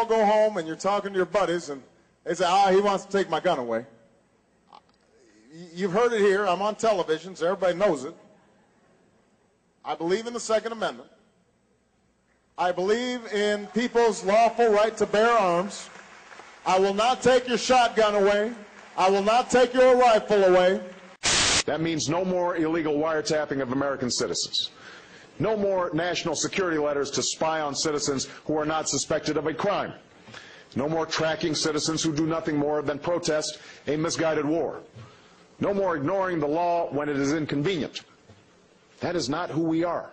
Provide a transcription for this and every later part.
all go home and you're talking to your buddies and they say, he wants to take my gun away. You've heard it here. I'm on television, so everybody knows it. I believe in the Second Amendment. I believe in people's lawful right to bear arms. I will not take your shotgun away. I will not take your rifle away. That means no more illegal wiretapping of American citizens. No more national security letters to spy on citizens who are not suspected of a crime. No more tracking citizens who do nothing more than protest a misguided war. No more ignoring the law when it is inconvenient. That is not who we are.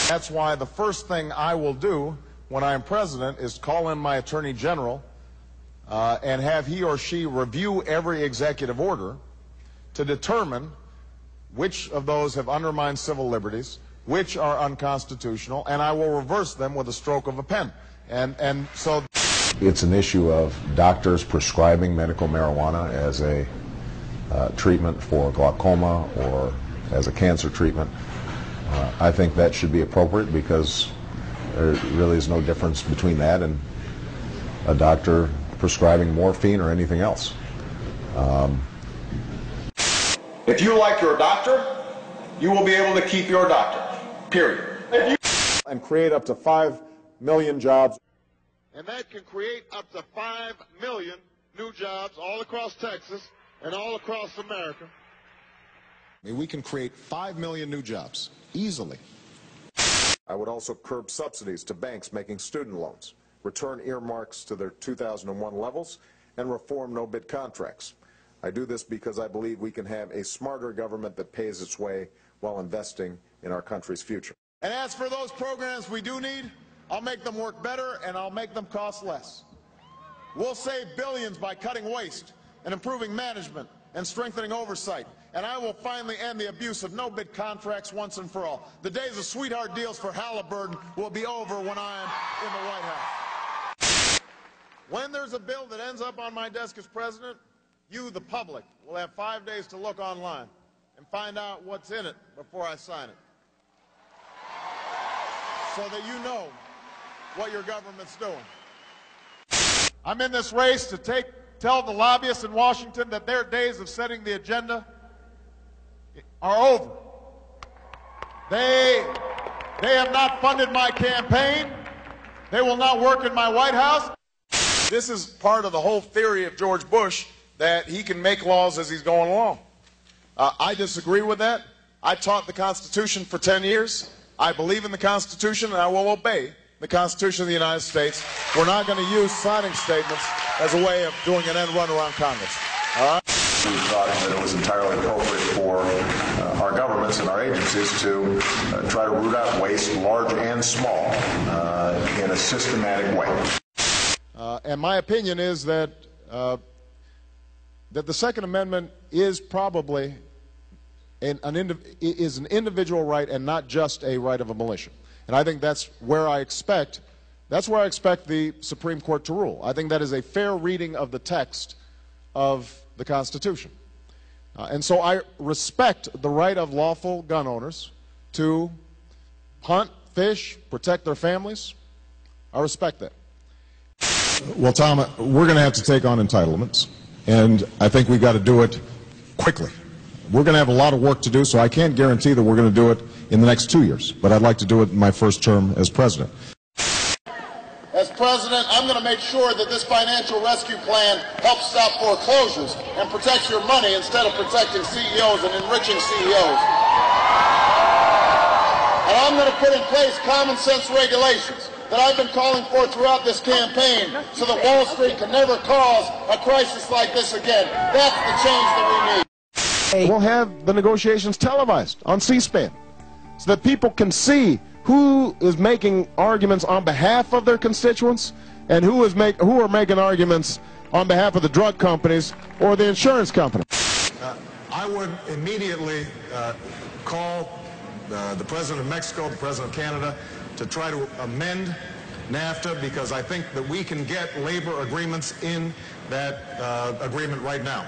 That's why the first thing I will do when I am president is call in my Attorney General and have he or she review every executive order to determine which of those have undermined civil liberties, which are unconstitutional, and I will reverse them with a stroke of a pen. And so it's an issue of doctors prescribing medical marijuana as a treatment for glaucoma or as a cancer treatment. I think that should be appropriate because there really is no difference between that and a doctor prescribing morphine or anything else. If you like your doctor, you will be able to keep your doctor, period. And create up to 5 million jobs. And that can create up to 5 million new jobs all across Texas and all across America. We can create 5 million new jobs, easily. I would also curb subsidies to banks making student loans, return earmarks to their 2001 levels, and reform no-bid contracts. I do this because I believe we can have a smarter government that pays its way while investing in our country's future. And as for those programs we do need, I'll make them work better and I'll make them cost less. We'll save billions by cutting waste and improving management and strengthening oversight. And I will finally end the abuse of no-bid contracts once and for all. The days of sweetheart deals for Halliburton will be over when I am in the White House. When there's a bill that ends up on my desk as president, you, the public, will have 5 days to look online and find out what's in it before I sign it, so that you know what your government's doing. I'm in this race to tell the lobbyists in Washington that their days of setting the agenda are over. They have not funded my campaign. They will not work in my White House. This is part of the whole theory of George Bush, that he can make laws as he's going along. I disagree with that. I taught the Constitution for 10 years. I believe in the Constitution, and I will obey the Constitution of the United States. We're not going to use signing statements as a way of doing an end run around Congress. All right? We thought that it was entirely appropriate for our governments and our agencies to try to root out waste, large and small, in a systematic way. And my opinion is that that the Second Amendment is probably an individual right and not just a right of a militia. And I think that's where I expect the Supreme Court to rule. I think that is a fair reading of the text of the Constitution. And so I respect the right of lawful gun owners to hunt, fish, protect their families. I respect that. Well, Tom, we're going to have to take on entitlements, and I think we've got to do it quickly. We're going to have a lot of work to do, so I can't guarantee that we're going to do it in the next 2 years, but I'd like to do it in my first term as president. As president, I'm going to make sure that this financial rescue plan helps stop foreclosures and protects your money instead of protecting CEOs and enriching CEOs. And I'm going to put in place common sense regulations that I've been calling for throughout this campaign so that Wall Street can never cause a crisis like this again. That's the change that we need. We'll have the negotiations televised on C-SPAN so that people can see who is making arguments on behalf of their constituents and who are making arguments on behalf of the drug companies or the insurance company. I would immediately call the President of Mexico, the President of Canada, to try to amend NAFTA, because I think that we can get labor agreements in that agreement right now.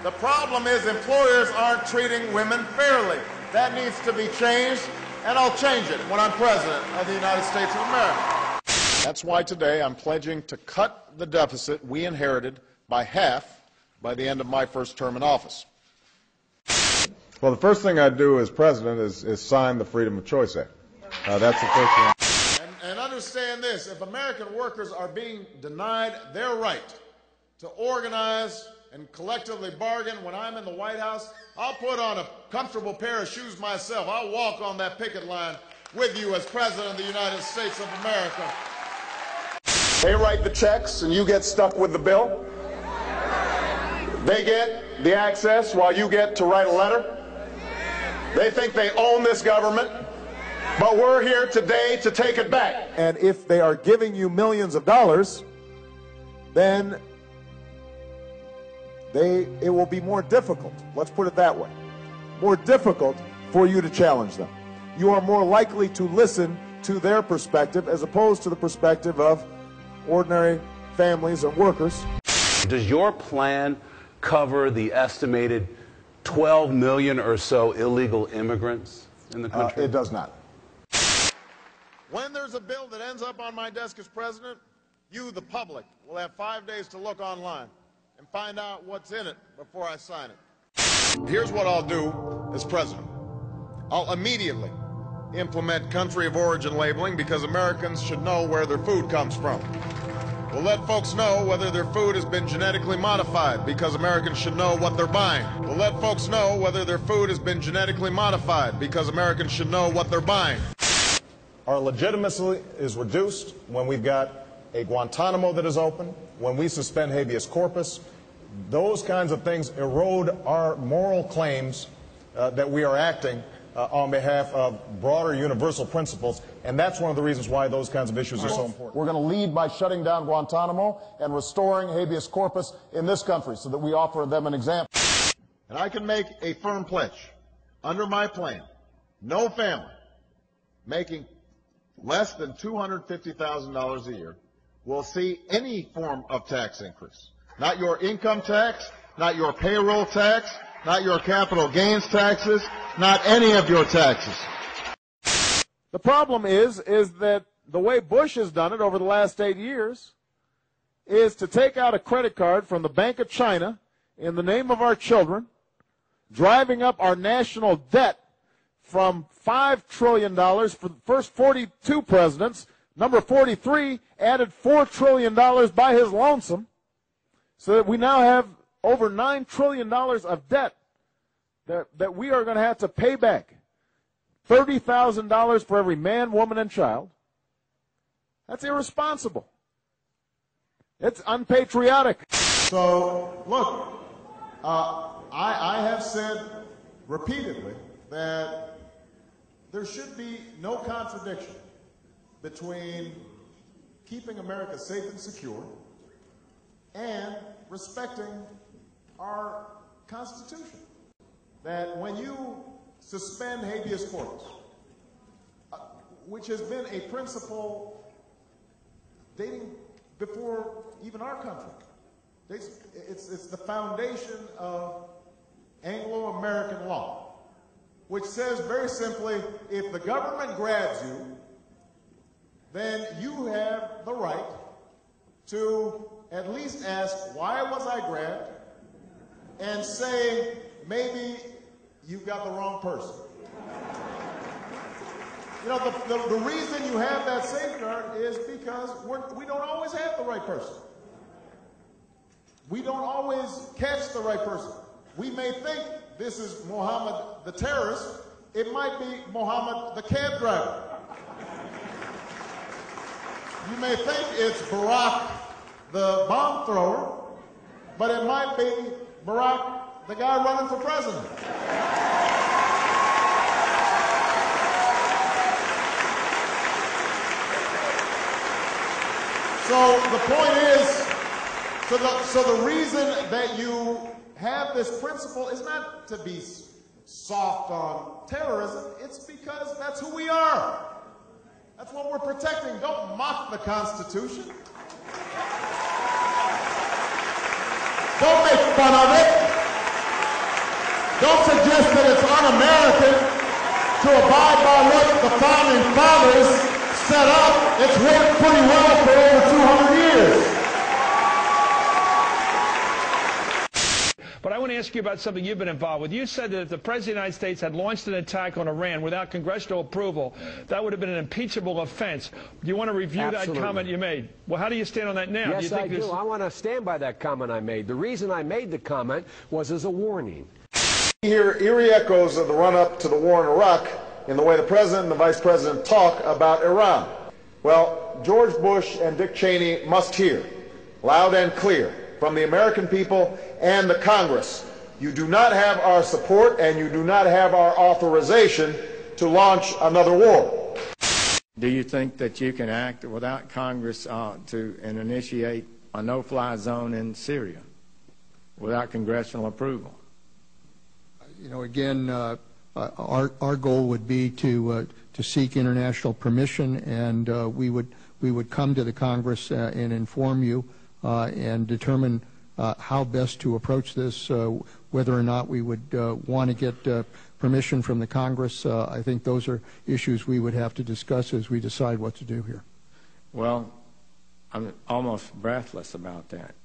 The problem is employers aren't treating women fairly. That needs to be changed, and I'll change it when I'm president of the United States of America. That's why today I'm pledging to cut the deficit we inherited by half by the end of my first term in office. Well, the first thing I'd do as president is sign the Freedom of Choice Act. That's the first thing. And understand this, if American workers are being denied their right to organize and collectively bargain when I'm in the White House, I'll put on a comfortable pair of shoes myself. I'll walk on that picket line with you as President of the United States of America. They write the checks and you get stuck with the bill. They get the access while you get to write a letter. They think they own this government, but we're here today to take it back. And if they are giving you millions of dollars, then it will be more difficult, let's put it that way, more difficult for you to challenge them. You are more likely to listen to their perspective as opposed to the perspective of ordinary families and workers. Does your plan cover the estimated 12 million or so illegal immigrants in the country? It does not. When there's a bill that ends up on my desk as president, you, the public, will have 5 days to look online and find out what's in it before I sign it. Here's what I'll do as president. I'll immediately implement country of origin labeling because Americans should know where their food comes from. We'll let folks know whether their food has been genetically modified because Americans should know what they're buying. We'll let folks know whether their food has been genetically modified because Americans should know what they're buying. Our legitimacy is reduced when we've got a Guantanamo that is open, when we suspend habeas corpus. Those kinds of things erode our moral claims that we are acting on behalf of broader universal principles, and that's one of the reasons why those kinds of issues are so important. We're going to lead by shutting down Guantanamo and restoring habeas corpus in this country so that we offer them an example. And I can make a firm pledge. Under my plan, no family making less than $250,000 a year will see any form of tax increase. Not your income tax, not your payroll tax, not your capital gains taxes, not any of your taxes. The problem is that the way Bush has done it over the last 8 years is to take out a credit card from the Bank of China in the name of our children, driving up our national debt from $5 trillion for the first 42 presidents. Number 43 added $4 trillion by his lonesome, so that we now have over $9 trillion of debt that we are going to have to pay back. $30,000 for every man, woman, and child. That's irresponsible. It's unpatriotic. So, look, I have said repeatedly that there should be no contradiction between keeping America safe and secure and respecting our Constitution. That when you suspend habeas corpus, which has been a principle dating before even our country, it's the foundation of Anglo-American law, which says very simply, if the government grabs you, then you have the right to at least ask, why was I grabbed? And say, maybe you've got the wrong person. You know, the reason you have that safeguard is because we don't always have the right person. We don't always catch the right person. We may think this is Mohammed the terrorist. It might be Mohammed the cab driver. You may think it's Barack the bomb thrower, but it might be Barack the guy running for president. So the point is, so the reason that you have this principle is not to be soft on terrorism. It's because that's who we are. That's what we're protecting. Don't mock the Constitution. Don't make fun of it. Don't suggest that it's un-American to abide by what the Founding Fathers set up, it's worked pretty well for over 200 years. But I want to ask you about something you've been involved with. You said that if the President of the United States had launched an attack on Iran without congressional approval, that would have been an impeachable offense. Do you want to review that comment you made? Well, how do you stand on that now? Yes, I do. I want to stand by that comment I made. The reason I made the comment was as a warning. We hear eerie echoes of the run-up to the war in Iraq in the way the President and the Vice President talk about Iran. Well, George Bush and Dick Cheney must hear, loud and clear, from the American people and the Congress, you do not have our support and you do not have our authorization to launch another war. Do you think that you can act without Congress and initiate a no-fly zone in Syria without congressional approval? You know, again, our goal would be to seek international permission, and we would come to the Congress and inform you and determine how best to approach this, whether or not we would want to get permission from the Congress. I think those are issues we would have to discuss as we decide what to do here. Well, I'm almost breathless about that,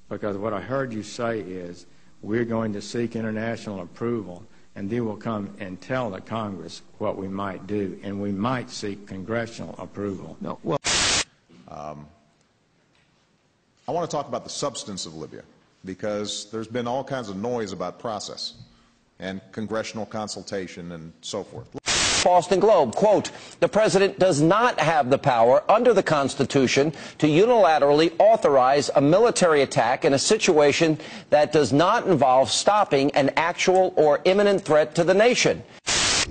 because what I heard you say is we're going to seek international approval, and then we'll come and tell the Congress what we might do, and we might seek congressional approval. No, well, I want to talk about the substance of Libya, because there's been all kinds of noise about process and congressional consultation and so forth. Boston Globe, quote, the president does not have the power under the Constitution to unilaterally authorize a military attack in a situation that does not involve stopping an actual or imminent threat to the nation.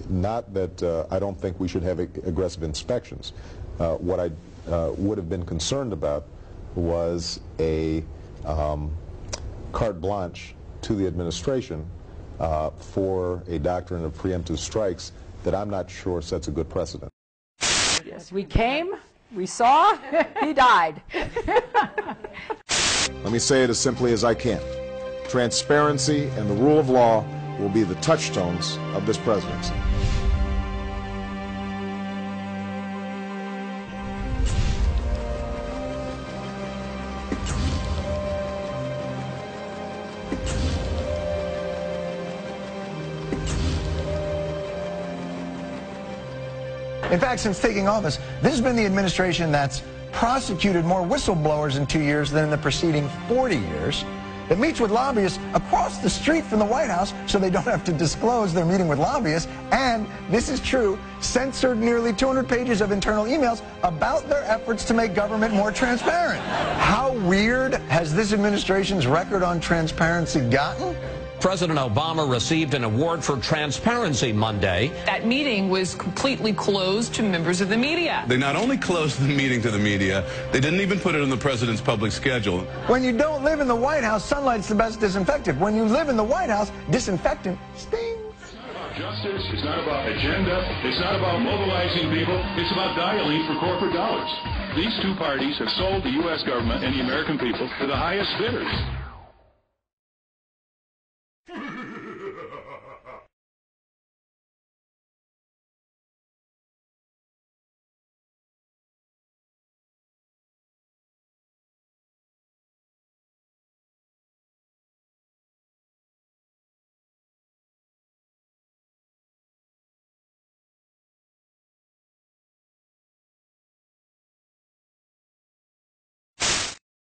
Not that I don't think we should have aggressive inspections. What I would have been concerned about was a carte blanche to the administration for a doctrine of preemptive strikes that I'm not sure sets a good precedent. Yes, we came, we saw, he died. Let me say it as simply as I can. Transparency and the rule of law will be the touchstones of this presidency. In fact, since taking office, this has been the administration that's prosecuted more whistleblowers in 2 years than in the preceding 40 years. It meets with lobbyists across the street from the White House so they don't have to disclose they're meeting with lobbyists. And, this is true, censored nearly 200 pages of internal emails about their efforts to make government more transparent. How weird has this administration's record on transparency gotten? President Obama received an award for transparency Monday. That meeting was completely closed to members of the media. They not only closed the meeting to the media, they didn't even put it on the president's public schedule. When you don't live in the White House, sunlight's the best disinfectant. When you live in the White House, disinfectant stings. It's not about justice, it's not about agenda, it's not about mobilizing people, it's about dialing for corporate dollars. These two parties have sold the U.S. government and the American people to the highest bidders.